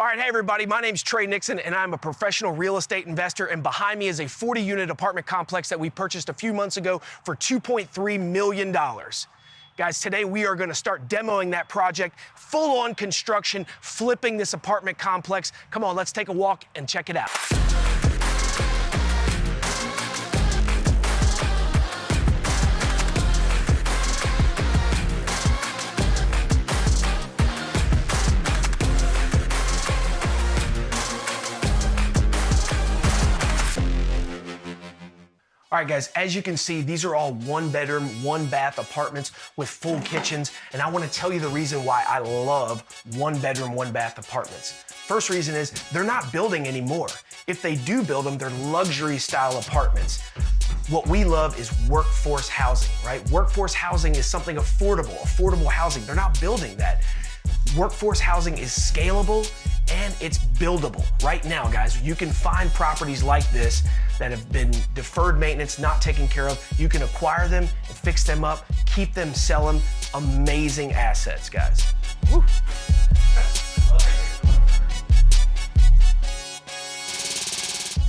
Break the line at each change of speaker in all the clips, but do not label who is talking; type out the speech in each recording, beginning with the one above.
All right, hey everybody, my name's Trey Nixon and I'm a professional real estate investor, and behind me is a 40-unit apartment complex that we purchased a few months ago for $2.3 million. Guys, today we are gonna start demoing that project, full-on construction, flipping this apartment complex. Come on, let's take a walk and check it out. All right, guys, as you can see, these are all one-bedroom, one-bath apartments with full kitchens, and I want to tell you the reason why I love one-bedroom, one-bath apartments. First reason is they're not building anymore. If they do build them, they're luxury-style apartments. What we love is workforce housing, right? Workforce housing is something affordable housing. They're not building that. Workforce housing is scalable and it's buildable. Right now, guys, you can find properties like this that have been deferred maintenance, not taken care of. You can acquire them and fix them up, keep them, sell them. Amazing assets, guys. Woo.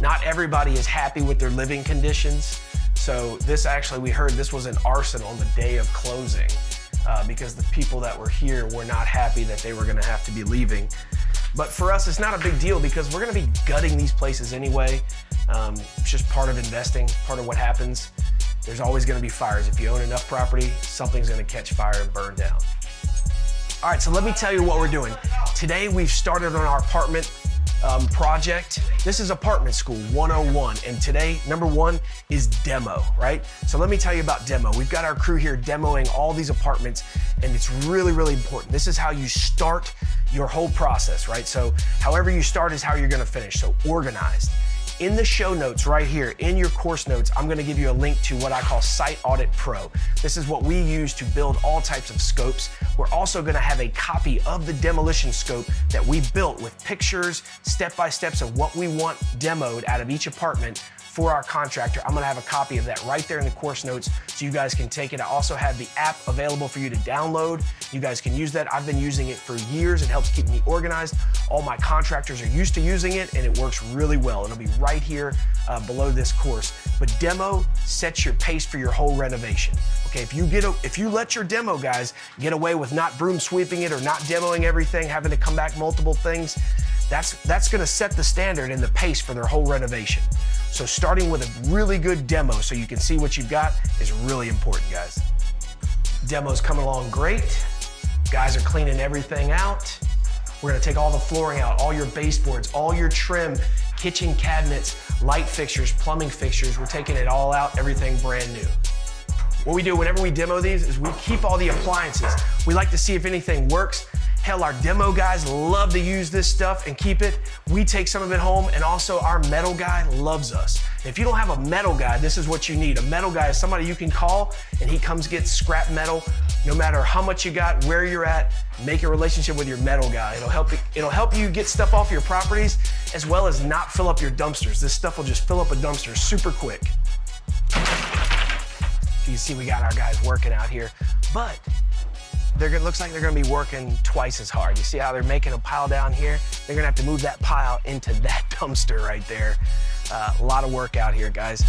Not everybody is happy with their living conditions. So this actually, we heard this was an arson on the day of closing because the people that were here were not happy that they were gonna have to be leaving. But for us, it's not a big deal because we're gonna be gutting these places anyway. It's just part of investing, part of what happens. There's always gonna be fires. If you own enough property, something's gonna catch fire and burn down. All right, so let me tell you what we're doing. Today, we've started on our apartment project. This is Apartment School 101, and today, number one is demo, right? So let me tell you about demo. We've got our crew here demoing all these apartments, and it's really, really important. This is how you start your whole process, right? So however you start is how you're gonna finish, so organized. In the show notes right here, in your course notes, I'm gonna give you a link to what I call Site Audit Pro. This is what we use to build all types of scopes. We're also gonna have a copy of the demolition scope that we built with pictures, step-by-steps of what we want demoed out of each apartment for our contractor. I'm gonna have a copy of that right there in the course notes so you guys can take it. I also have the app available for you to download. You guys can use that. I've been using it for years. It helps keep me organized. All my contractors are used to using it and it works really well. It'll be right here below this course. But demo sets your pace for your whole renovation. Okay, if you let your demo guys get away with not broom sweeping it or not demoing everything, having to come back multiple things, that's gonna set the standard and the pace for their whole renovation. So starting with a really good demo so you can see what you've got is really important, guys. Demo's coming along great. Guys are cleaning everything out. We're gonna take all the flooring out, all your baseboards, all your trim, kitchen cabinets, light fixtures, plumbing fixtures. We're taking it all out, everything brand new. What we do whenever we demo these is we keep all the appliances. We like to see if anything works. Hell, our demo guys love to use this stuff and keep it. We take some of it home, and also our metal guy loves us. If you don't have a metal guy, this is what you need. A metal guy is somebody you can call and he comes get scrap metal. No matter how much you got, where you're at, make a relationship with your metal guy. It'll help you get stuff off your properties as well as not fill up your dumpsters. This stuff will just fill up a dumpster super quick. You can see we got our guys working out here, but looks like they're gonna be working twice as hard. You see how they're making a pile down here? They're gonna have to move that pile into that dumpster right there. A lot of work out here, guys.